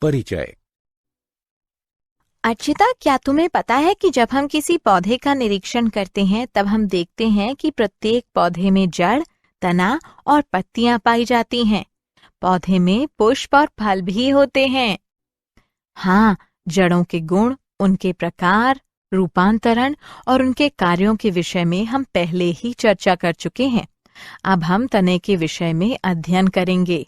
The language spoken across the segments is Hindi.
परिचय। अर्चिता, क्या तुम्हें पता है कि जब हम किसी पौधे का निरीक्षण करते हैं तब हम देखते हैं कि प्रत्येक पौधे में जड़, तना और पत्तियां पाई जाती हैं। पौधे में पुष्प और फल भी होते हैं। हाँ, जड़ों के गुण, उनके प्रकार, रूपांतरण और उनके कार्यों के विषय में हम पहले ही चर्चा कर चुके हैं। अब हम तने के विषय में अध्ययन करेंगे।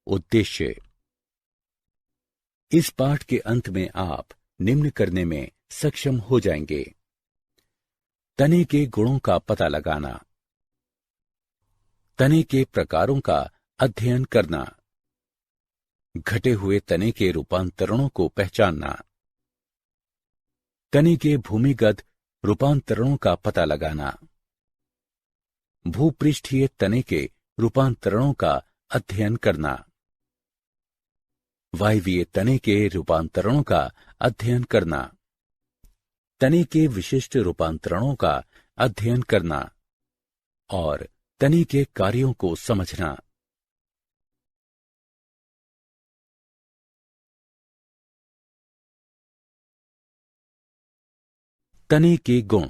उद्देश्य। इस पाठ के अंत में आप निम्न करने में सक्षम हो जाएंगे: तने के गुणों का पता लगाना, तने के प्रकारों का अध्ययन करना, घटे हुए तने के रूपांतरणों को पहचानना, तने के भूमिगत रूपांतरणों का पता लगाना, भूपृष्ठीय तने के रूपांतरणों का अध्ययन करना, वायवीय तने के रूपांतरणों का अध्ययन करना, तने के विशिष्ट रूपांतरणों का अध्ययन करना और तने के कार्यों को समझना। तने के गुण।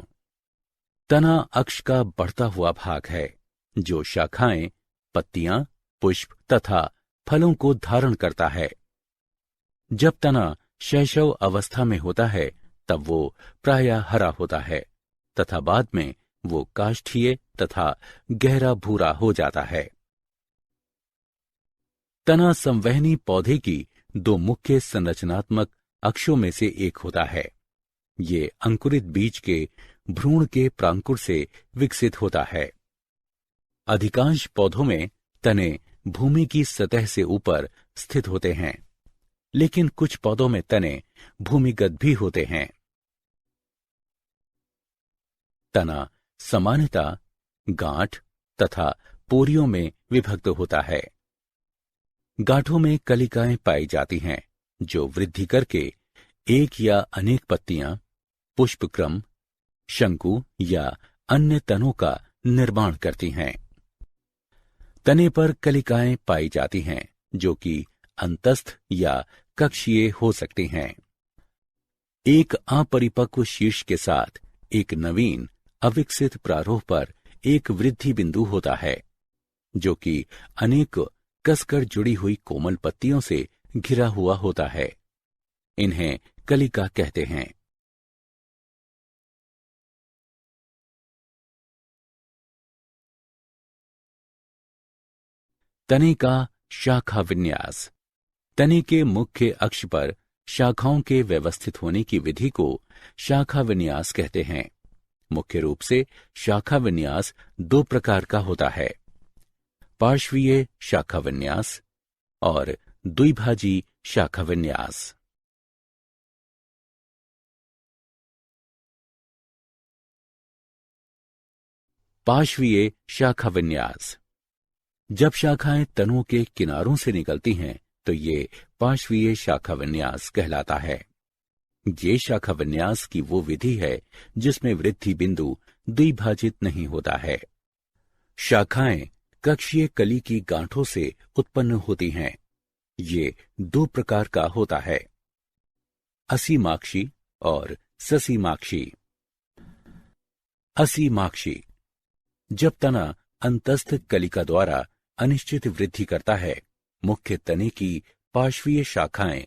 तना अक्ष का बढ़ता हुआ भाग है जो शाखाएं, पत्तियां, पुष्प तथा फलों को धारण करता है। जब तना शैशव अवस्था में होता है तब वो प्रायः हरा होता है तथा बाद में वो काष्ठीय तथा गहरा भूरा हो जाता है। तना संवहनी पौधे की दो मुख्य संरचनात्मक अक्षों में से एक होता है। ये अंकुरित बीज के भ्रूण के प्रांकुर से विकसित होता है। अधिकांश पौधों में तने भूमि की सतह से ऊपर स्थित होते हैं, लेकिन कुछ पौधों में तने भूमिगत भी होते हैं। तना सामान्यतः गांठ तथा पोरियों में विभक्त होता है। गांठों में कलिकाएं पाई जाती हैं जो वृद्धि करके एक या अनेक पत्तियां, पुष्पक्रम, शंकु या अन्य तनों का निर्माण करती हैं। तने पर कलिकाएं पाई जाती हैं जो कि अंतस्थ या कक्षीय हो सकती हैं। एक अपरिपक्व शीर्ष के साथ एक नवीन अविकसित प्रारूप पर एक वृद्धि बिंदु होता है जो कि अनेक कसकर जुड़ी हुई कोमल पत्तियों से घिरा हुआ होता है। इन्हें कलिका कहते हैं। तने का शाखा विन्यास। तने के मुख्य अक्ष पर शाखाओं के व्यवस्थित होने की विधि को शाखा विन्यास कहते हैं। मुख्य रूप से शाखा विन्यास दो प्रकार का होता है: पार्श्वीय शाखा विन्यास और द्विभाजी शाखा विन्यास। पार्श्वीय शाखा विन्यास। जब शाखाएं तनों के किनारों से निकलती हैं तो ये पार्श्वीय शाखा विन्यास कहलाता है। ये शाखा विन्यास की वो विधि है जिसमें वृद्धि बिंदु द्विभाजित नहीं होता है। शाखाएं कक्षीय कली की गांठों से उत्पन्न होती हैं। ये दो प्रकार का होता है: असीमाक्षी और ससीमाक्षी। असीमाक्षी। जब तना अंतस्थ कलिका द्वारा अनिश्चित वृद्धि करता है, मुख्य तने की पार्श्वीय शाखाएं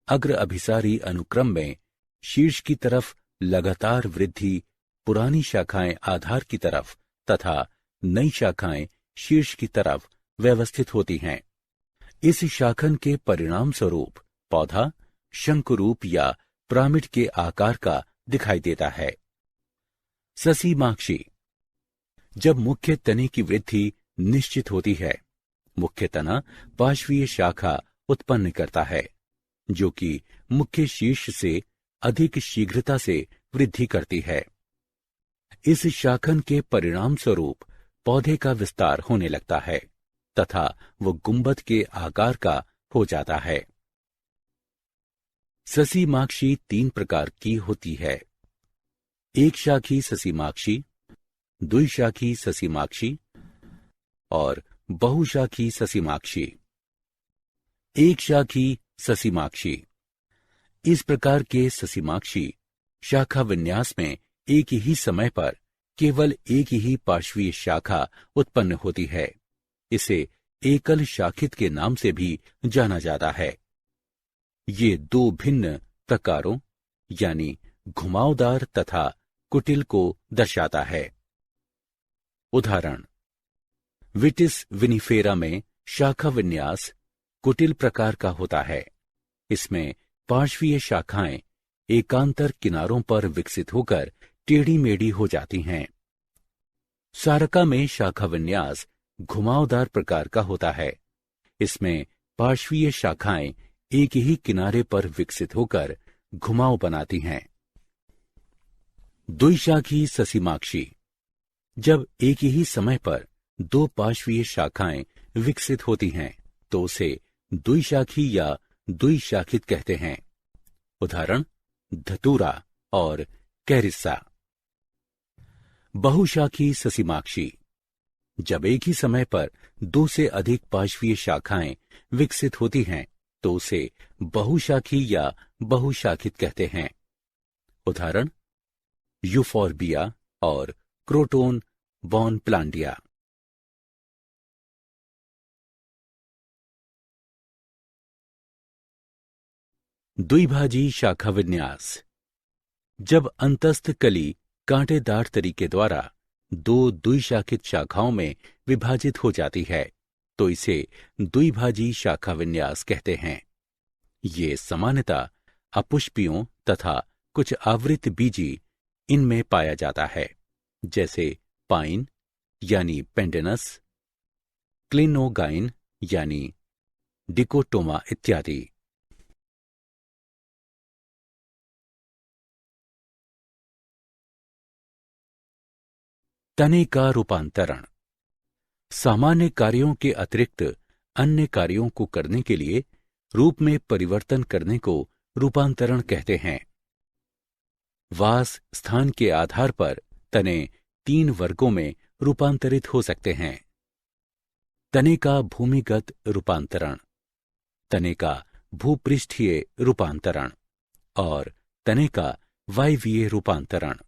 अग्र अभिसारी अनुक्रम में शीर्ष की तरफ लगातार वृद्धि, पुरानी शाखाएं आधार की तरफ तथा नई शाखाएं शीर्ष की तरफ व्यवस्थित होती हैं। इस शाखन के परिणाम स्वरूप पौधा शंकुरूप या पिरामिड के आकार का दिखाई देता है। ससीमाक्षी। जब मुख्य तने की वृद्धि निश्चित होती है, मुख्य तना पार्श्वीय शाखा उत्पन्न करता है जो कि मुख्य शीर्ष से अधिक शीघ्रता से वृद्धि करती है। इस शाखन के परिणाम स्वरूप पौधे का विस्तार होने लगता है तथा वो गुंबद के आकार का हो जाता है। ससीमाक्षी तीन प्रकार की होती है: एक शाखी ससीमाक्षी, द्विशाखी ससीमाक्षी और बहुशाखी ससीमाक्षी। एक शाखी ससीमाक्षी। इस प्रकार के ससीमाक्षी शाखा विन्यास में एक ही समय पर केवल एक ही पार्श्वीय शाखा उत्पन्न होती है। इसे एकल शाखित के नाम से भी जाना जाता है। ये दो भिन्न प्रकारों यानी घुमावदार तथा कुटिल को दर्शाता है। उदाहरण, विटिस विनिफेरा में शाखा विन्यास कुटिल प्रकार का होता है। इसमें पार्श्वीय शाखाएं एकांतर किनारों पर विकसित होकर टेढ़ी मेढ़ी हो जाती हैं। सारका में शाखा विन्यास घुमावदार प्रकार का होता है। इसमें पार्श्वीय शाखाएं एक ही किनारे पर विकसित होकर घुमाव बनाती हैं। द्विशाखी ससीमाक्षी। जब एक ही समय पर दो पार्श्वीय शाखाएं विकसित होती हैं तो उसे द्विशाखी या द्विशाखित कहते हैं। उदाहरण, धतूरा और कैरिस्सा। बहुशाखी ससीमाक्षी। जब एक ही समय पर दो से अधिक पार्श्वीय शाखाएं विकसित होती हैं तो उसे बहुशाखी या बहुशाखित कहते हैं। उदाहरण, यूफोर्बिया और क्रोटोन बॉनप्लांडिया। द्विभाजी शाखा विन्यास। जब अंतस्थ कली कांटेदार तरीके द्वारा दो द्विशाखित शाखाओं में विभाजित हो जाती है तो इसे द्विभाजी शाखा विन्यास कहते हैं। ये सामान्यतः अपुष्पियों तथा कुछ आवृत बीजी इनमें पाया जाता है, जैसे पाइन यानी पेंडेनस, क्लिनोगाइन यानी डिकोटोमा इत्यादि। तने का रूपांतरण। सामान्य कार्यों के अतिरिक्त अन्य कार्यों को करने के लिए रूप में परिवर्तन करने को रूपांतरण कहते हैं। वास स्थान के आधार पर तने 3 वर्गों में रूपांतरित हो सकते हैं। तने का भूमिगत रूपांतरण, तने का भूपृष्ठीय रूपांतरण और तने का वायवीय रूपांतरण।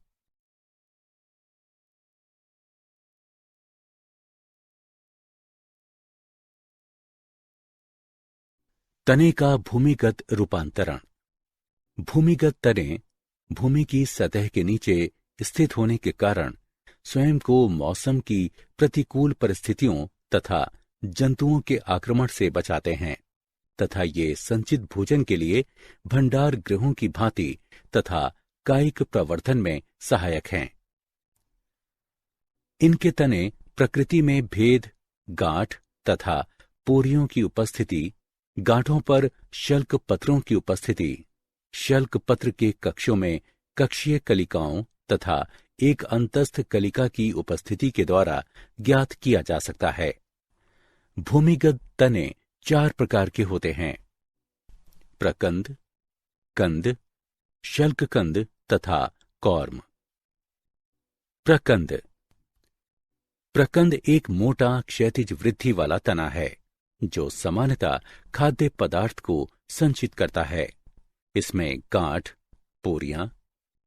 तने का भूमिगत रूपांतरण। भूमिगत तने भूमि की सतह के नीचे स्थित होने के कारण स्वयं को मौसम की प्रतिकूल परिस्थितियों तथा जंतुओं के आक्रमण से बचाते हैं तथा ये संचित भोजन के लिए भंडार गृहों की भांति तथा कायिक प्रवर्धन में सहायक हैं। इनके तने प्रकृति में भेद, गांठ तथा पोरियों की उपस्थिति, गांठों पर शल्क पत्रों की उपस्थिति, शल्क पत्र के कक्षों में कक्षीय कलिकाओं तथा एक अंतस्थ कलिका की उपस्थिति के द्वारा ज्ञात किया जा सकता है। भूमिगत तने 4 प्रकार के होते हैं: प्रकंद, कंद, शल्ककंद तथा कौर्म। प्रकंद। प्रकंद एक मोटा क्षैतिज वृद्धि वाला तना है जो सामान्यतः खाद्य पदार्थ को संचित करता है। इसमें गांठ, पोरियां,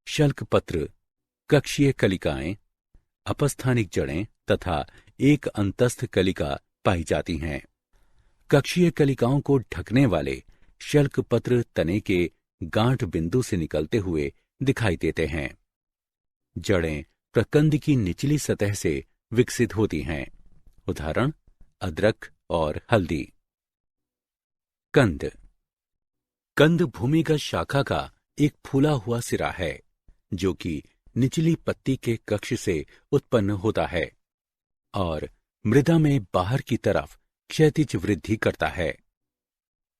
शल्कपत्र, कक्षीय कलिकाएं, अपस्थानिक जड़ें तथा एक अंतस्थ कलिका पाई जाती हैं। कक्षीय कलिकाओं को ढकने वाले शल्कपत्र तने के गांठ बिंदु से निकलते हुए दिखाई देते हैं। जड़ें प्रकंद की निचली सतह से विकसित होती हैं। उदाहरण, अदरक और हल्दी। कंद। कंद भूमिगत शाखा का एक फूला हुआ सिरा है जो कि निचली पत्ती के कक्ष से उत्पन्न होता है और मृदा में बाहर की तरफ क्षैतिज वृद्धि करता है।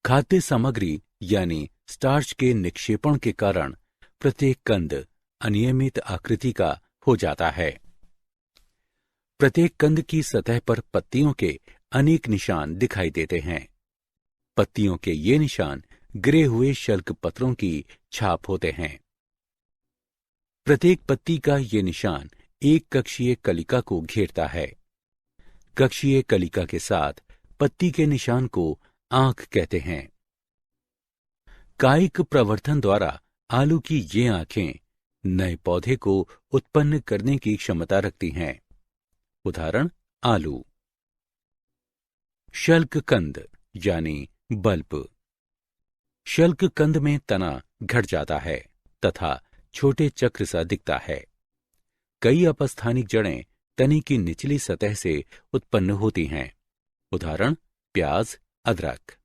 खाद्य सामग्री यानी स्टार्च के निक्षेपण के कारण प्रत्येक कंद अनियमित आकृति का हो जाता है। प्रत्येक कंद की सतह पर पत्तियों के अनेक निशान दिखाई देते हैं। पत्तियों के ये निशान गिरे हुए शल्क पत्रों की छाप होते हैं। प्रत्येक पत्ती का ये निशान एक कक्षीय कलिका को घेरता है। कक्षीय कलिका के साथ पत्ती के निशान को आंख कहते हैं। कायिक प्रवर्धन द्वारा आलू की ये आंखें नए पौधे को उत्पन्न करने की क्षमता रखती हैं। उदाहरण आलू। शल्ककंद यानी बल्ब। शल्ककंद में तना घट जाता है तथा छोटे चक्र सा दिखता है। कई अपस्थानिक जड़ें तने की निचली सतह से उत्पन्न होती हैं। उदाहरण प्याज, अदरक।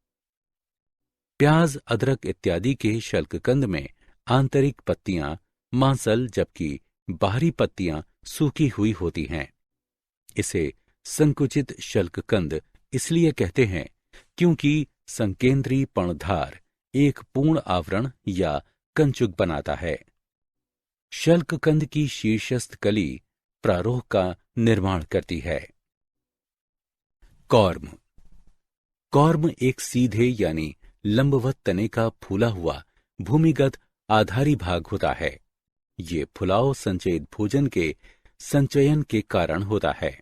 प्याज, अदरक इत्यादि के शल्ककंद में आंतरिक पत्तियां मांसल जबकि बाहरी पत्तियां सूखी हुई होती हैं। इसे संकुचित शल्ककंद इसलिए कहते हैं क्योंकि संकेंद्री पर्णधार एक पूर्ण आवरण या कंचुक बनाता है। शल्ककंद की शीर्षस्थ कली प्रारोह का निर्माण करती है। कॉर्म। कॉर्म एक सीधे यानी लंबवत तने का फूला हुआ भूमिगत आधारी भाग होता है। ये फुलाव संचयित भोजन के संचयन के कारण होता है।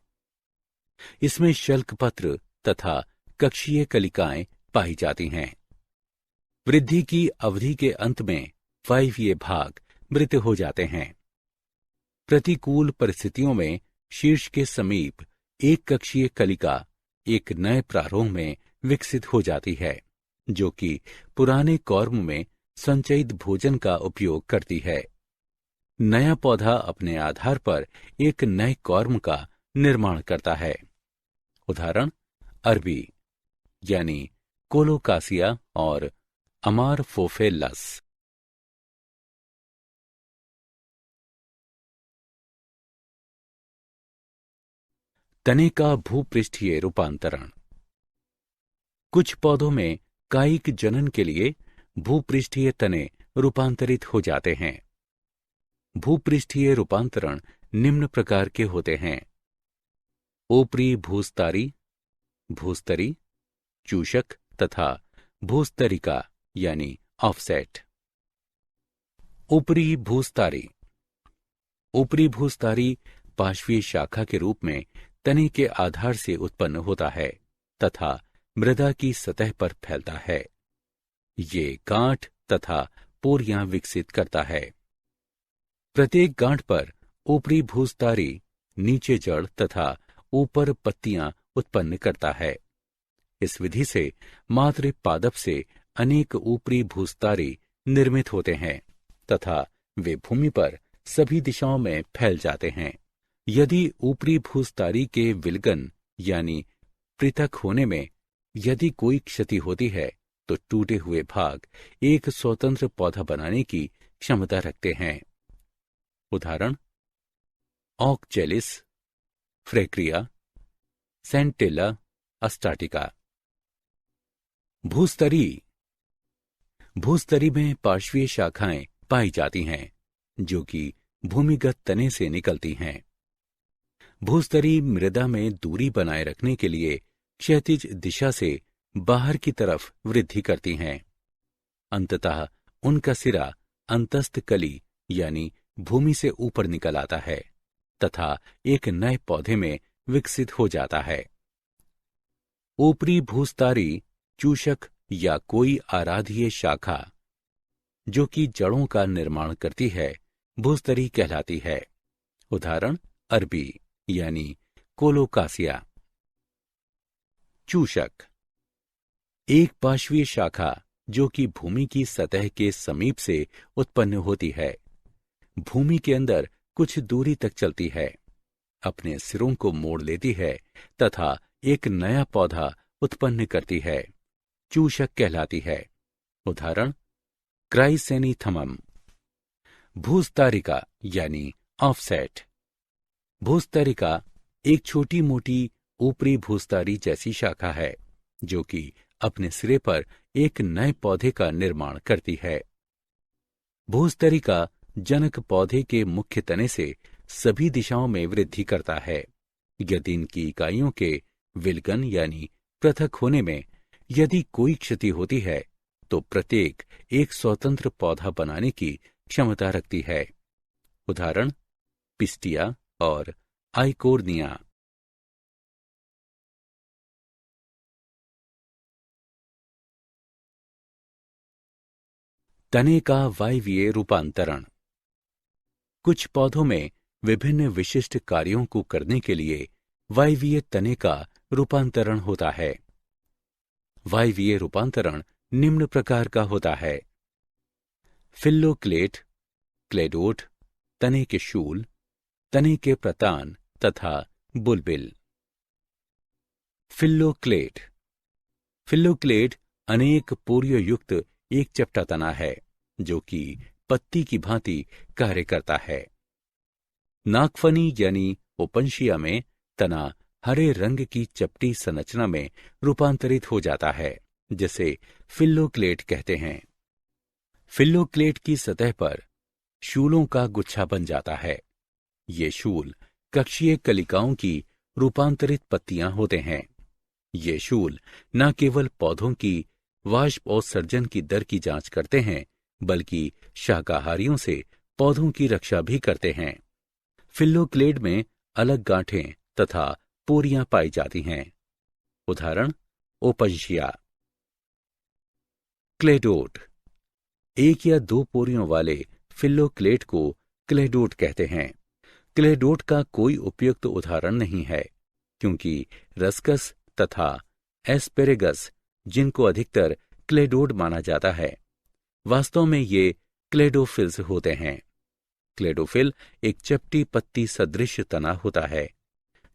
इसमें शल्कपत्र तथा कक्षीय कलिकाएं पाई जाती हैं। वृद्धि की अवधि के अंत में वायवीय भाग मृत हो जाते हैं। प्रतिकूल परिस्थितियों में शीर्ष के समीप एक कक्षीय कलिका एक नए प्रारोह में विकसित हो जाती है, जो कि पुराने कॉर्म में संचयित भोजन का उपयोग करती है। नया पौधा अपने आधार पर एक नए कॉर्म का निर्माण करता है। उदाहरण अरबी यानी कोलोकासिया और अमारफोफेलस। तने का भूपृष्ठीय रूपांतरण। कुछ पौधों में कायिक जनन के लिए भूपृष्ठीय तने रूपांतरित हो जाते हैं। भूपृष्ठीय रूपांतरण निम्न प्रकार के होते हैं: ऊपरी भूस्तरी, भूस्तरी, चूषक तथा भूस्तरिका यानी ऑफसेट। ऊपरी भूस्तरी। ऊपरी भूस्तरी पार्श्वीय शाखा के रूप में तने के आधार से उत्पन्न होता है तथा मृदा की सतह पर फैलता है। ये गांठ तथा पोरियां विकसित करता है। प्रत्येक गांठ पर ऊपरी भूस्तरी नीचे जड़ तथा ऊपर पत्तियां उत्पन्न करता है। इस विधि से मात्र पादप से अनेक ऊपरी भूस्तरी निर्मित होते हैं तथा वे भूमि पर सभी दिशाओं में फैल जाते हैं। यदि ऊपरी भूस्तरी के विलगन यानी पृथक होने में यदि कोई क्षति होती है तो टूटे हुए भाग एक स्वतंत्र पौधा बनाने की क्षमता रखते हैं। उदाहरण ऑक्जेलिस, फ्रेक्रिया, सेंटेला अस्टाटिका। भूस्तरी। भूस्तरी में पार्श्वीय शाखाएं पाई जाती हैं जो कि भूमिगत तने से निकलती हैं। भूस्तरी मृदा में दूरी बनाए रखने के लिए क्षैतिज दिशा से बाहर की तरफ वृद्धि करती हैं। अंततः उनका सिरा अंतस्थ कली यानी भूमि से ऊपर निकल आता है तथा एक नए पौधे में विकसित हो जाता है। ऊपरी भूस्तरी चूषक या कोई आराध्य शाखा जो कि जड़ों का निर्माण करती है भूस्तरी कहलाती है। उदाहरण अरबी यानी कोलोकासिया। चूषक। एक पार्श्वीय शाखा जो कि भूमि की सतह के समीप से उत्पन्न होती है। भूमि के अंदर कुछ दूरी तक चलती है, अपने सिरों को मोड़ लेती है तथा एक नया पौधा उत्पन्न करती है। चूषक कहलाती है। उदाहरण क्राइसेनीथमम। भूस्तरिका यानी ऑफसेट। भूस्तरिका एक छोटी मोटी ऊपरी भूस्तरी जैसी शाखा है जो कि अपने सिरे पर एक नए पौधे का निर्माण करती है। भूस्तरिका जनक पौधे के मुख्य तने से सभी दिशाओं में वृद्धि करता है। यदि इनकी इकाइयों के विलगन यानी पृथक होने में यदि कोई क्षति होती है तो प्रत्येक एक स्वतंत्र पौधा बनाने की क्षमता रखती है। उदाहरण पिस्टिया, और आइकोर्निया। तने का वायवीय रूपांतरण। कुछ पौधों में विभिन्न विशिष्ट कार्यों को करने के लिए वायवीय तने का रूपांतरण होता है। वायवीय रूपांतरण निम्न प्रकार का होता है: फिल्लोक्लेट, क्लेडोट, तने के शूल, तने के प्रतान तथा बुलबिल। फिल्लोक्लेट। फिल्लोक्लेट अनेक पोरियोयुक्त एक चपटा तना है जो कि पत्ती की भांति कार्य करता है। नागफनी यानी ओपनशिया में तना हरे रंग की चपटी संरचना में रूपांतरित हो जाता है, जिसे फिल्लोक्लेट कहते हैं। फिल्लोक्लेट की सतह पर शूलों का गुच्छा बन जाता है। ये शूल कक्षीय कलिकाओं की रूपांतरित पत्तियां होते हैं। ये शूल न केवल पौधों की वाष्पोत्सर्जन की दर की जांच करते हैं, बल्कि शाकाहारियों से पौधों की रक्षा भी करते हैं। फिल्लोक्लेट में अलग गांठें तथा पोरियां पाई जाती हैं। उदाहरण: ओपनशिया। क्लेडोट। एक या दो पोरियों वाले फिल्लोक्लेट को क्लेडोट कहते हैं। क्लेडोट का कोई उपयुक्त उदाहरण नहीं है, क्योंकि रस्कस तथा एस्पेरेगस, जिनको अधिकतर क्लेडोट माना जाता है, वास्तव में ये क्लेडोफिल्स होते हैं। क्लेडोफिल एक चपटी पत्ती सदृश तना होता है,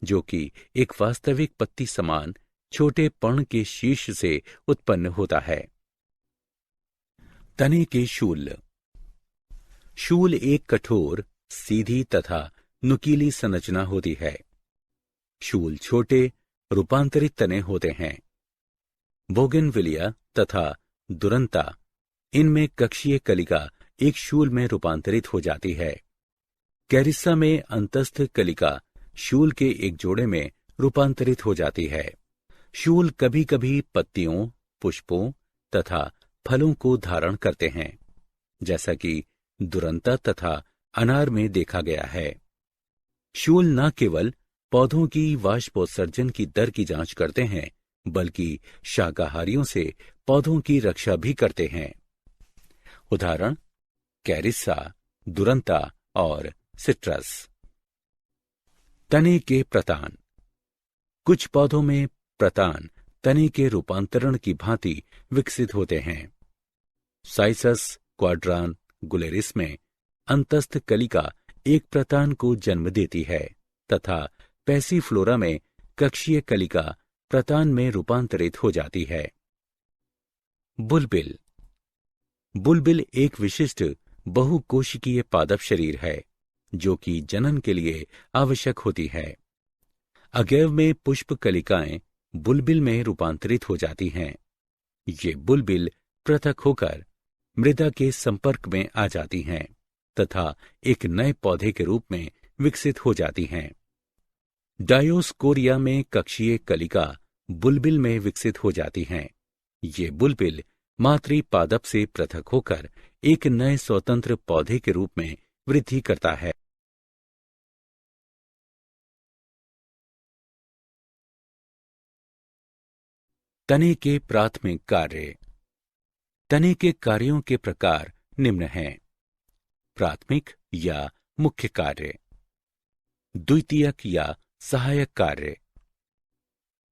जो कि एक वास्तविक पत्ती समान छोटे पर्ण के शीर्ष से उत्पन्न होता है। तने के शूल। शूल एक कठोर, सीधी तथा नुकीली संरचना होती है। शूल छोटे, रूपांतरित तने होते हैं। बोगेनविलिया तथा दुरंता, इनमें कक्षीय कलिका एक शूल में रूपांतरित हो जाती है। कैरिसा में अंतस्थ कलिका शूल के एक जोड़े में रूपांतरित हो जाती है। शूल कभी कभी पत्तियों, पुष्पों तथा फलों को धारण करते हैं, जैसा कि दुरंता तथा अनार में देखा गया है। शूल न केवल पौधों की वाष्पोत्सर्जन की दर की जांच करते हैं, बल्कि शाकाहारियों से पौधों की रक्षा भी करते हैं। उदाहरण: कैरिसा, दुरंता और सिट्रस। तने के प्रतान। कुछ पौधों में प्रतान तने के रूपांतरण की भांति विकसित होते हैं। साइसस क्वाड्रान गुलेरिस में अंतस्थ कलिका एक प्रतान को जन्म देती है तथा पैसीफ्लोरा में कक्षीय कलिका प्रतान में रूपांतरित हो जाती है। बुलबिल। बुलबिल एक विशिष्ट बहुकोशिकीय पादप शरीर है, जो कि जनन के लिए आवश्यक होती है। अगैव में पुष्प कलिकाएं बुलबिल में रूपांतरित हो जाती हैं। ये बुलबिल पृथक होकर मृदा के संपर्क में आ जाती हैं तथा एक नए पौधे के रूप में विकसित हो जाती हैं। डायोस्कोरिया में कक्षीय कलिका बुलबिल में विकसित हो जाती हैं। ये बुलबिल मातृ पादप से पृथक होकर एक नए स्वतंत्र पौधे के रूप में वृद्धि करता है। तने के प्राथमिक कार्य। तने के कार्यों के प्रकार निम्न हैं: प्राथमिक या मुख्य कार्य, द्वितीयक या सहायक कार्य।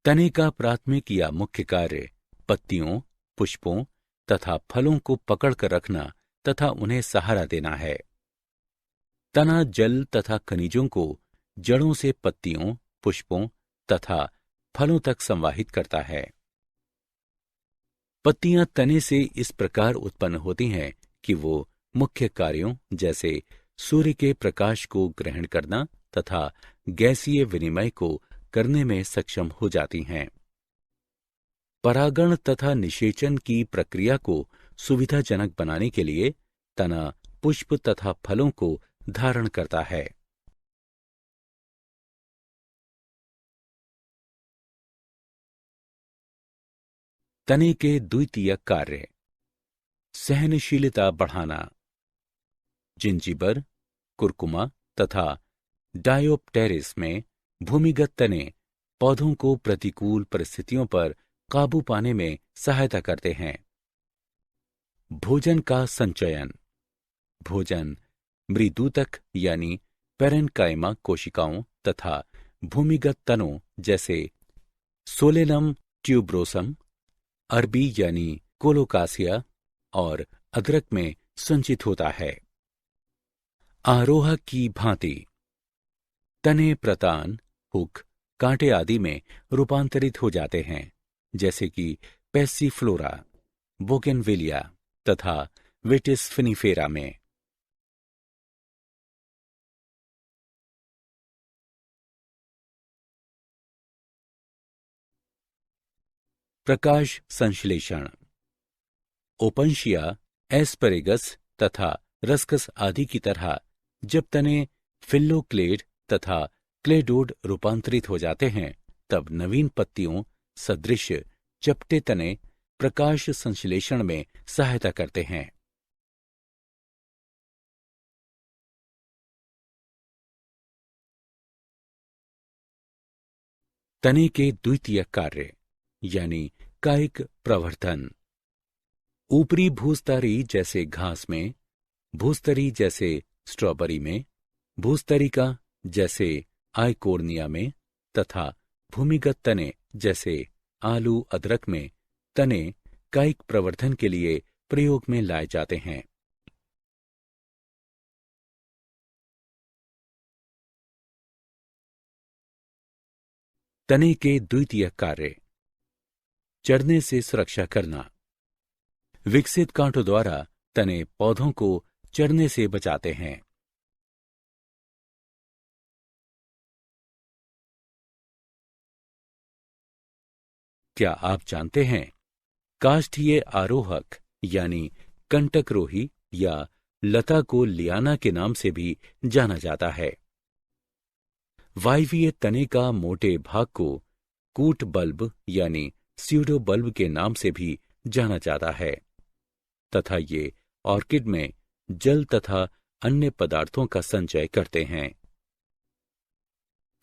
तने का प्राथमिक या मुख्य कार्य पत्तियों, पुष्पों तथा फलों को पकड़कर रखना तथा उन्हें सहारा देना है। तना जल तथा खनिजों को जड़ों से पत्तियों, पुष्पों तथा फलों तक संवाहित करता है। पत्तियां तने से इस प्रकार उत्पन्न होती हैं कि वो मुख्य कार्यों जैसे सूर्य के प्रकाश को ग्रहण करना तथा गैसीय विनिमय को करने में सक्षम हो जाती हैं। परागण तथा निषेचन की प्रक्रिया को सुविधाजनक बनाने के लिए तना पुष्प तथा फलों को धारण करता है। तने के द्वितीयक कार्य: सहनशीलता बढ़ाना। जिंजीबर, कुरकुमा तथा डायोप्टेरिस में भूमिगत तने पौधों को प्रतिकूल परिस्थितियों पर काबू पाने में सहायता करते हैं। भोजन का संचयन। भोजन मृदूतक यानी पेरेन्काइमा कोशिकाओं तथा भूमिगत तनों जैसे सोलेनम ट्यूब्रोसम, अरबी यानी कोलोकासिया और अदरक में संचित होता है। आरोहक की भांति तने प्रतान, हुक, कांटे आदि में रूपांतरित हो जाते हैं, जैसे कि पैसिफ्लोरा, बोगेनविलिया तथा विटिस फिनिफेरा में। प्रकाश संश्लेषण। ओपनशिया, एस्परेगस तथा रस्कस आदि की तरह जब तने फिल्लोक्लेड तथा क्लेडोड रूपांतरित हो जाते हैं, तब नवीन पत्तियों सदृश चपटे तने प्रकाश संश्लेषण में सहायता करते हैं। तने के द्वितीयक कार्य यानी कायिक प्रवर्धन। ऊपरी भूस्तरी जैसे घास में, भूस्तरी जैसे स्ट्रॉबेरी में, भूस्तरिका जैसे आइकोर्निया में तथा भूमिगत तने जैसे आलू अदरक में तने कायिक प्रवर्धन के लिए प्रयोग में लाए जाते हैं। तने के द्वितीयक कार्य। चढ़ने से सुरक्षा करना। विकसित कांटों द्वारा तने पौधों को चढ़ने से बचाते हैं। क्या आप जानते हैं काष्ठीय आरोहक यानी कंटकरोही या लता को लियाना के नाम से भी जाना जाता है। वायवीय तने का मोटे भाग को कूट बल्ब यानी स्यूडो बल्ब के नाम से भी जाना जाता है तथा ये ऑर्किड में जल तथा अन्य पदार्थों का संचय करते हैं।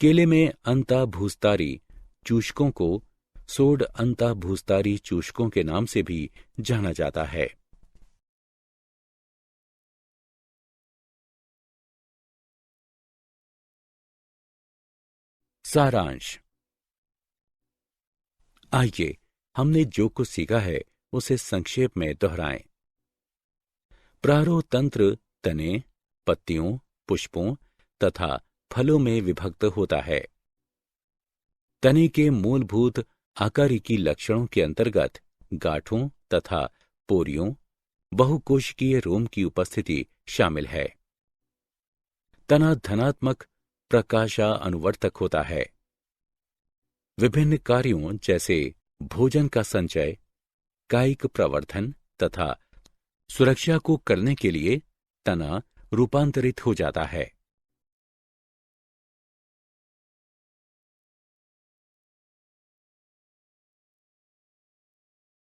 केले में अंतःभूस्तारी चूषकों को सोड अंतःभूस्तारी चूषकों के नाम से भी जाना जाता है। सारांश। आइए हमने जो कुछ सीखा है उसे संक्षेप में दोहराएं। प्रारोह तंत्र तने, पत्तियों, पुष्पों तथा फलों में विभक्त होता है। तने के मूलभूत आकारिकी लक्षणों के अंतर्गत गांठों तथा पोरियों, बहुकोशिकीय रोम की उपस्थिति शामिल है। तना धनात्मक प्रकाशा अनुवर्तक होता है। विभिन्न कार्यों जैसे भोजन का संचय, कायिक प्रवर्धन तथा सुरक्षा को करने के लिए तना रूपांतरित हो जाता है।